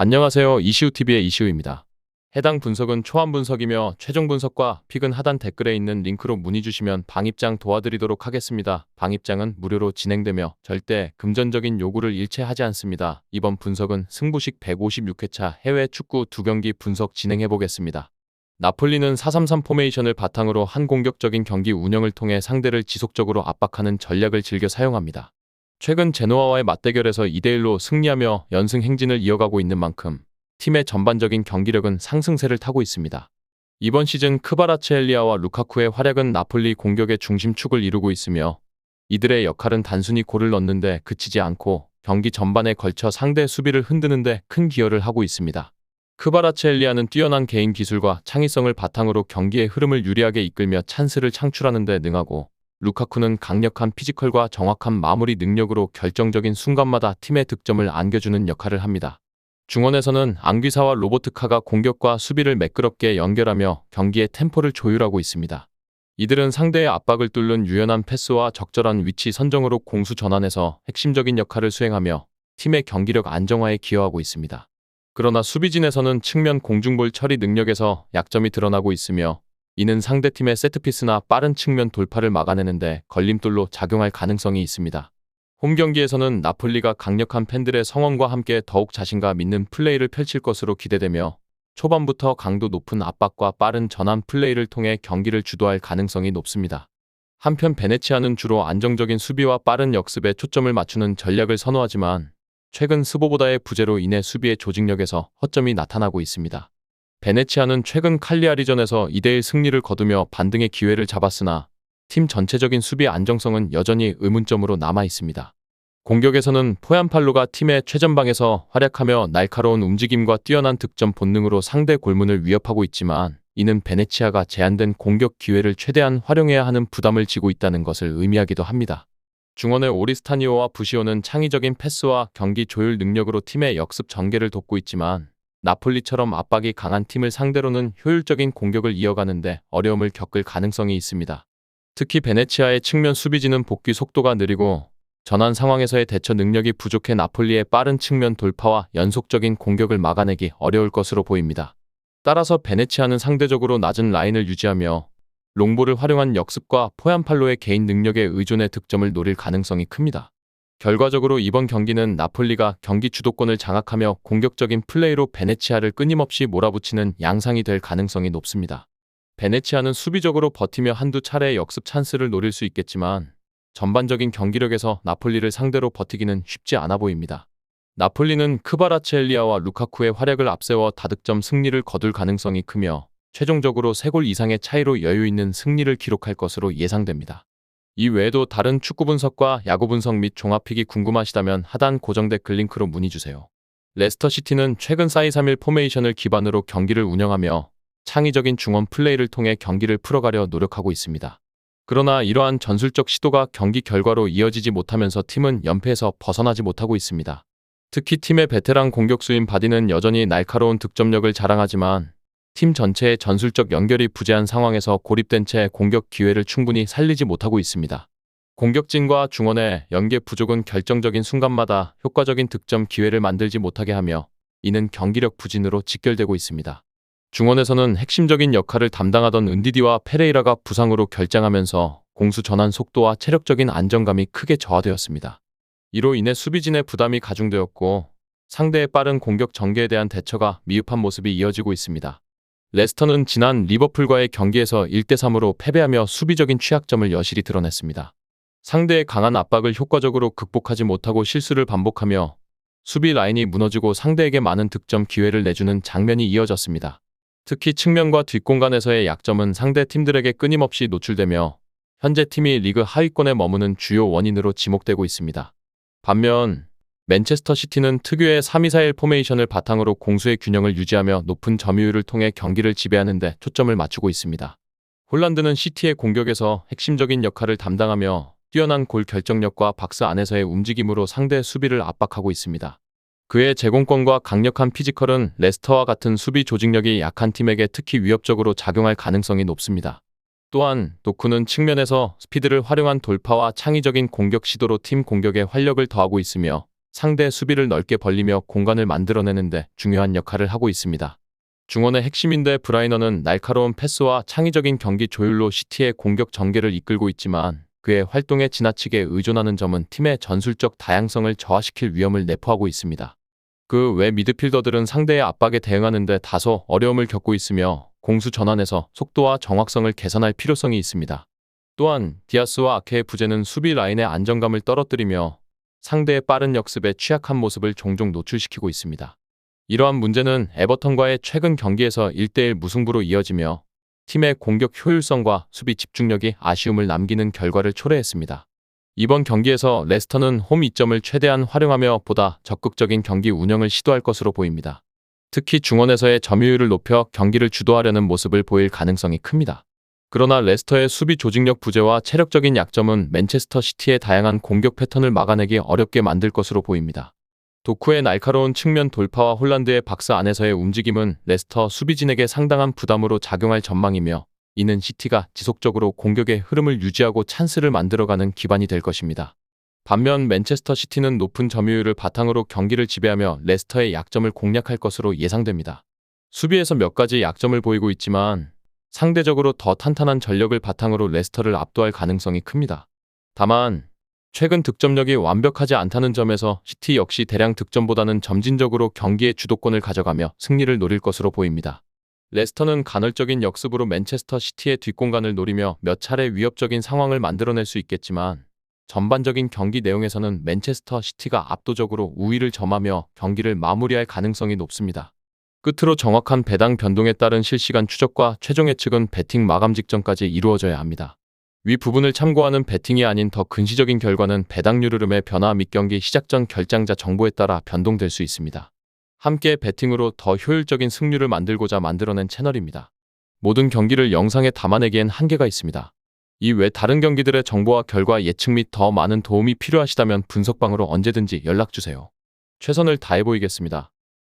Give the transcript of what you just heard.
안녕하세요. 이시우TV의 이시우입니다. 해당 분석은 초안 분석이며 최종 분석과 픽은 하단 댓글에 있는 링크로 문의 주시면 방입장 도와드리도록 하겠습니다. 방입장은 무료로 진행되며 절대 금전적인 요구를 일체하지 않습니다. 이번 분석은 승부식 156회차 해외 축구 2경기 분석 진행해 보겠습니다. 나폴리는 4-3-3 포메이션을 바탕으로 한 공격적인 경기 운영을 통해 상대를 지속적으로 압박하는 전략을 즐겨 사용합니다. 최근 제노아와의 맞대결에서 2대1로 승리하며 연승 행진을 이어가고 있는 만큼 팀의 전반적인 경기력은 상승세를 타고 있습니다. 이번 시즌 크바라츠헬리아와 루카쿠의 활약은 나폴리 공격의 중심축을 이루고 있으며 이들의 역할은 단순히 골을 넣는데 그치지 않고 경기 전반에 걸쳐 상대 수비를 흔드는데 큰 기여를 하고 있습니다. 크바라츠헬리아는 뛰어난 개인 기술과 창의성을 바탕으로 경기의 흐름을 유리하게 이끌며 찬스를 창출하는 데 능하고 루카쿠는 강력한 피지컬과 정확한 마무리 능력으로 결정적인 순간마다 팀의 득점을 안겨주는 역할을 합니다. 중원에서는 앙귀사와 로보트카가 공격과 수비를 매끄럽게 연결하며 경기의 템포를 조율하고 있습니다. 이들은 상대의 압박을 뚫는 유연한 패스와 적절한 위치 선정으로 공수 전환에서 핵심적인 역할을 수행하며 팀의 경기력 안정화에 기여하고 있습니다. 그러나 수비진에서는 측면 공중볼 처리 능력에서 약점이 드러나고 있으며 이는 상대팀의 세트피스나 빠른 측면 돌파를 막아내는데 걸림돌로 작용할 가능성이 있습니다. 홈 경기에서는 나폴리가 강력한 팬들의 성원과 함께 더욱 자신감 있는 플레이를 펼칠 것으로 기대되며 초반부터 강도 높은 압박과 빠른 전환 플레이를 통해 경기를 주도할 가능성이 높습니다. 한편 베네치아는 주로 안정적인 수비와 빠른 역습에 초점을 맞추는 전략을 선호하지만 최근 스보보다의 부재로 인해 수비의 조직력에서 허점이 나타나고 있습니다. 베네치아는 최근 칼리아리전에서 2대1 승리를 거두며 반등의 기회를 잡았으나 팀 전체적인 수비 안정성은 여전히 의문점으로 남아 있습니다. 공격에서는 포얀팔로가 팀의 최전방에서 활약하며 날카로운 움직임과 뛰어난 득점 본능으로 상대 골문을 위협하고 있지만 이는 베네치아가 제한된 공격 기회를 최대한 활용해야 하는 부담을 지고 있다는 것을 의미하기도 합니다. 중원의 오리스타니오와 부시오는 창의적인 패스와 경기 조율 능력으로 팀의 역습 전개를 돕고 있지만 나폴리처럼 압박이 강한 팀을 상대로는 효율적인 공격을 이어가는데 어려움을 겪을 가능성이 있습니다. 특히 베네치아의 측면 수비진은 복귀 속도가 느리고 전환 상황에서의 대처 능력이 부족해 나폴리의 빠른 측면 돌파와 연속적인 공격을 막아내기 어려울 것으로 보입니다. 따라서 베네치아는 상대적으로 낮은 라인을 유지하며 롱볼을 활용한 역습과 포얀팔로의 개인 능력에 의존해 득점을 노릴 가능성이 큽니다. 결과적으로 이번 경기는 나폴리가 경기 주도권을 장악하며 공격적인 플레이로 베네치아를 끊임없이 몰아붙이는 양상이 될 가능성이 높습니다. 베네치아는 수비적으로 버티며 한두 차례의 역습 찬스를 노릴 수 있겠지만 전반적인 경기력에서 나폴리를 상대로 버티기는 쉽지 않아 보입니다. 나폴리는 크바라츠헬리아와 루카쿠의 활약을 앞세워 다득점 승리를 거둘 가능성이 크며 최종적으로 3골 이상의 차이로 여유 있는 승리를 기록할 것으로 예상됩니다. 이 외에도 다른 축구 분석과 야구 분석 및 종합픽이 궁금하시다면 하단 고정 댓글 링크로 문의주세요. 레스터시티는 최근 4-2-3-1 포메이션을 기반으로 경기를 운영하며 창의적인 중원 플레이를 통해 경기를 풀어가려 노력하고 있습니다. 그러나 이러한 전술적 시도가 경기 결과로 이어지지 못하면서 팀은 연패에서 벗어나지 못하고 있습니다. 특히 팀의 베테랑 공격수인 바디는 여전히 날카로운 득점력을 자랑하지만 팀 전체의 전술적 연결이 부재한 상황에서 고립된 채 공격 기회를 충분히 살리지 못하고 있습니다. 공격진과 중원의 연계 부족은 결정적인 순간마다 효과적인 득점 기회를 만들지 못하게 하며 이는 경기력 부진으로 직결되고 있습니다. 중원에서는 핵심적인 역할을 담당하던 은디디와 페레이라가 부상으로 결장하면서 공수 전환 속도와 체력적인 안정감이 크게 저하되었습니다. 이로 인해 수비진의 부담이 가중되었고 상대의 빠른 공격 전개에 대한 대처가 미흡한 모습이 이어지고 있습니다. 레스터는 지난 리버풀과의 경기에서 1대3으로 패배하며 수비적인 취약점을 여실히 드러냈습니다. 상대의 강한 압박을 효과적으로 극복하지 못하고 실수를 반복하며 수비 라인이 무너지고 상대에게 많은 득점 기회를 내주는 장면이 이어졌습니다. 특히 측면과 뒷공간에서의 약점은 상대 팀들에게 끊임없이 노출되며 현재 팀이 리그 하위권에 머무는 주요 원인으로 지목되고 있습니다. 반면 맨체스터 시티는 특유의 3-2-4-1 포메이션을 바탕으로 공수의 균형을 유지하며 높은 점유율을 통해 경기를 지배하는 데 초점을 맞추고 있습니다. 홀란드는 시티의 공격에서 핵심적인 역할을 담당하며 뛰어난 골 결정력과 박스 안에서의 움직임으로 상대 수비를 압박하고 있습니다. 그의 제공권과 강력한 피지컬은 레스터와 같은 수비 조직력이 약한 팀에게 특히 위협적으로 작용할 가능성이 높습니다. 또한 도쿠는 측면에서 스피드를 활용한 돌파와 창의적인 공격 시도로 팀 공격에 활력을 더하고 있으며 상대 수비를 넓게 벌리며 공간을 만들어내는데 중요한 역할을 하고 있습니다. 중원의 핵심인데 브라이너는 날카로운 패스와 창의적인 경기 조율로 시티의 공격 전개를 이끌고 있지만 그의 활동에 지나치게 의존하는 점은 팀의 전술적 다양성을 저하시킬 위험을 내포하고 있습니다. 그 외 미드필더들은 상대의 압박에 대응하는 데 다소 어려움을 겪고 있으며 공수 전환에서 속도와 정확성을 개선할 필요성이 있습니다. 또한 디아스와 아케의 부재는 수비 라인의 안정감을 떨어뜨리며 상대의 빠른 역습에 취약한 모습을 종종 노출시키고 있습니다. 이러한 문제는 에버턴과의 최근 경기에서 1대1 무승부로 이어지며 팀의 공격 효율성과 수비 집중력이 아쉬움을 남기는 결과를 초래했습니다. 이번 경기에서 레스터는 홈 이점을 최대한 활용하며 보다 적극적인 경기 운영을 시도할 것으로 보입니다. 특히 중원에서의 점유율을 높여 경기를 주도하려는 모습을 보일 가능성이 큽니다. 그러나 레스터의 수비 조직력 부재와 체력적인 약점은 맨체스터 시티의 다양한 공격 패턴을 막아내기 어렵게 만들 것으로 보입니다. 도쿠의 날카로운 측면 돌파와 홀란드의 박스 안에서의 움직임은 레스터 수비진에게 상당한 부담으로 작용할 전망이며 이는 시티가 지속적으로 공격의 흐름을 유지하고 찬스를 만들어가는 기반이 될 것입니다. 반면 맨체스터 시티는 높은 점유율을 바탕으로 경기를 지배하며 레스터의 약점을 공략할 것으로 예상됩니다. 수비에서 몇 가지 약점을 보이고 있지만 상대적으로 더 탄탄한 전력을 바탕으로 레스터를 압도할 가능성이 큽니다. 다만 최근 득점력이 완벽하지 않다는 점에서 시티 역시 대량 득점보다는 점진적으로 경기의 주도권을 가져가며 승리를 노릴 것으로 보입니다. 레스터는 간헐적인 역습으로 맨체스터 시티의 뒷공간을 노리며 몇 차례 위협적인 상황을 만들어낼 수 있겠지만 전반적인 경기 내용에서는 맨체스터 시티가 압도적으로 우위를 점하며 경기를 마무리할 가능성이 높습니다. 끝으로 정확한 배당 변동에 따른 실시간 추적과 최종 예측은 배팅 마감 직전까지 이루어져야 합니다. 위 부분을 참고하는 배팅이 아닌 더 근시적인 결과는 배당률 흐름의 변화 및 경기 시작 전 결장자 정보에 따라 변동될 수 있습니다. 함께 배팅으로 더 효율적인 승률을 만들고자 만들어낸 채널입니다. 모든 경기를 영상에 담아내기엔 한계가 있습니다. 이 외 다른 경기들의 정보와 결과 예측 및 더 많은 도움이 필요하시다면 분석방으로 언제든지 연락주세요. 최선을 다해 보이겠습니다.